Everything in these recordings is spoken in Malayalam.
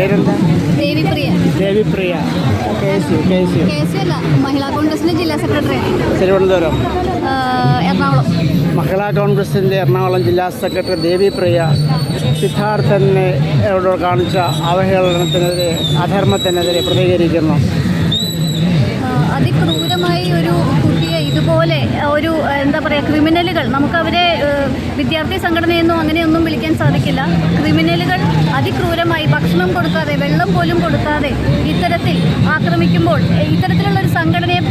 പേരെന്താ? ദേവിപ്രിയ. ദേവിപ്രിയ. അല്ല, മഹിളാ കോൺഗ്രസിന്റെ ജില്ലാ സെക്രട്ടറി. തിരുവനന്തപുരം. എറണാകുളം. മഹിളാ കോൺഗ്രസിൻ്റെ എറണാകുളം ജില്ലാ സെക്രട്ടറി ദേവിപ്രിയ സിദ്ധാർത്ഥനെ കാണിച്ച അവഹേളനത്തിനെതിരെ, അധർമ്മത്തിനെതിരെ പ്രതികരിക്കുന്നു. അതിക്രൂരമായി ഒരു കുട്ടിയെ ഇതുപോലെ ഒരു എന്താ പറയുക, ക്രിമിനലുകൾ, നമുക്കവരെ വിദ്യാർത്ഥി സംഘടനയെന്നോ അങ്ങനെയൊന്നും വിളിക്കാൻ സാധിക്കില്ല. ക്രിമിനലുകൾ അതിക്രൂരമായി ഭക്ഷണം കൊടുക്കാതെ, വെള്ളം പോലും കൊടുക്കാതെ ഇത്തരത്തിൽ ആക്രമിക്കുമ്പോൾ ഇത്തരത്തിലുള്ളൊരു സംഘടനയെ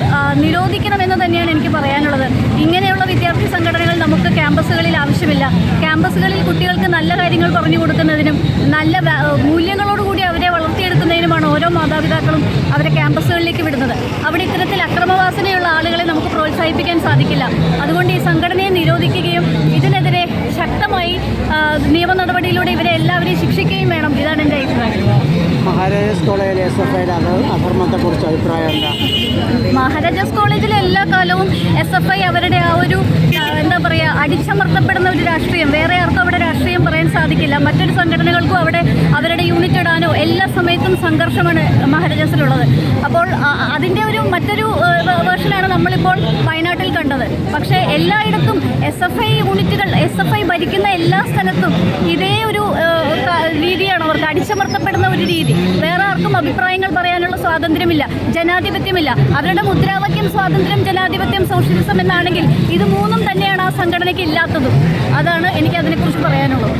നിരോധിക്കണമെന്ന് തന്നെയാണ് എനിക്ക് പറയാനുള്ളത്. ഇങ്ങനെയുള്ള വിദ്യാർത്ഥി സംഘടനകൾ നമുക്ക് ക്യാമ്പസുകളിൽ ആവശ്യമില്ല. ക്യാമ്പസുകളിൽ കുട്ടികൾക്ക് നല്ല കാര്യങ്ങൾ പറഞ്ഞു കൊടുക്കുന്നതിനും നല്ല മൂല്യങ്ങളോടുകൂടി അവരെ വളർത്തിയെടുക്കുന്നതിനുമാണ് ഓരോ മാതാപിതാക്കളും അവരെ ക്യാമ്പസുകളിലേക്ക് വിടുന്നത്. അവിടെ ഇത്തരത്തിൽ അക്രമവാസനയുള്ള ആളുകളെ നമുക്ക് പ്രോത്സാഹിപ്പിക്കാൻ സാധിക്കില്ല. അതുകൊണ്ട് ഈ സംഘടനയെ നിരോധിക്കുകയും ഇതിനെതിരെ ശക്തമായി നിയമ നടപടിയിലൂടെ ഇവരെ എല്ലാവരെയും ശിക്ഷിക്കുകയും വേണം. ഇതാണ് എൻ്റെ അഭിപ്രായം. മഹാരാജാസ് കോളേജിലെ SFIയുടെ അധർമ്മത്തെക്കുറിച്ച് അഭിപ്രായം എന്താ? മഹാരാജാസ് കോളേജിലെ എല്ലാ കാലവും SFI അവരുടെ ആ ഒരു എന്താ പറയുക, അടിച്ചമർത്തപ്പെടുന്ന ഒരു രാഷ്ട്രീയം, വേറെ ആർക്കും അവിടെ രാഷ്ട്രീയം പറയാൻ സാധിക്കില്ല. മറ്റൊരു സംഘടനകൾക്കും അവിടെ അവരുടെ യൂണിറ്റ് ഇടാനോ എല്ലാ സമയത്തും സംഘർഷമാണ് മഹാരാജാസിലുള്ളത്. അപ്പോൾ അതിൻ്റെ മറ്റൊരു വേർഷനാണ് നമ്മളിപ്പോൾ വയനാട്ടിൽ കണ്ടത്. പക്ഷേ എല്ലായിടത്തും SFI യൂണിറ്റുകൾ, SFI ഭരിക്കുന്ന എല്ലാ സ്ഥലത്തും ഇതേ ഒരു രീതിയാണ്, അവർക്ക് അടിച്ചമർത്തപ്പെടുന്ന ഒരു രീതി. വേറെ ആർക്കും അഭിപ്രായങ്ങൾ പറയാനുള്ള സ്വാതന്ത്ര്യമില്ല, ജനാധിപത്യമില്ല. അവരുടെ മുദ്രാവാക്യം സ്വാതന്ത്ര്യം, ജനാധിപത്യം, സോഷ്യലിസം എന്നാണെങ്കിൽ ഇത് മൂന്നും തന്നെയാണ് ആ സംഘടനയ്ക്ക് ഇല്ലാത്തതും. അതാണ് എനിക്ക് അതിനെക്കുറിച്ച് പറയാനുള്ളത്.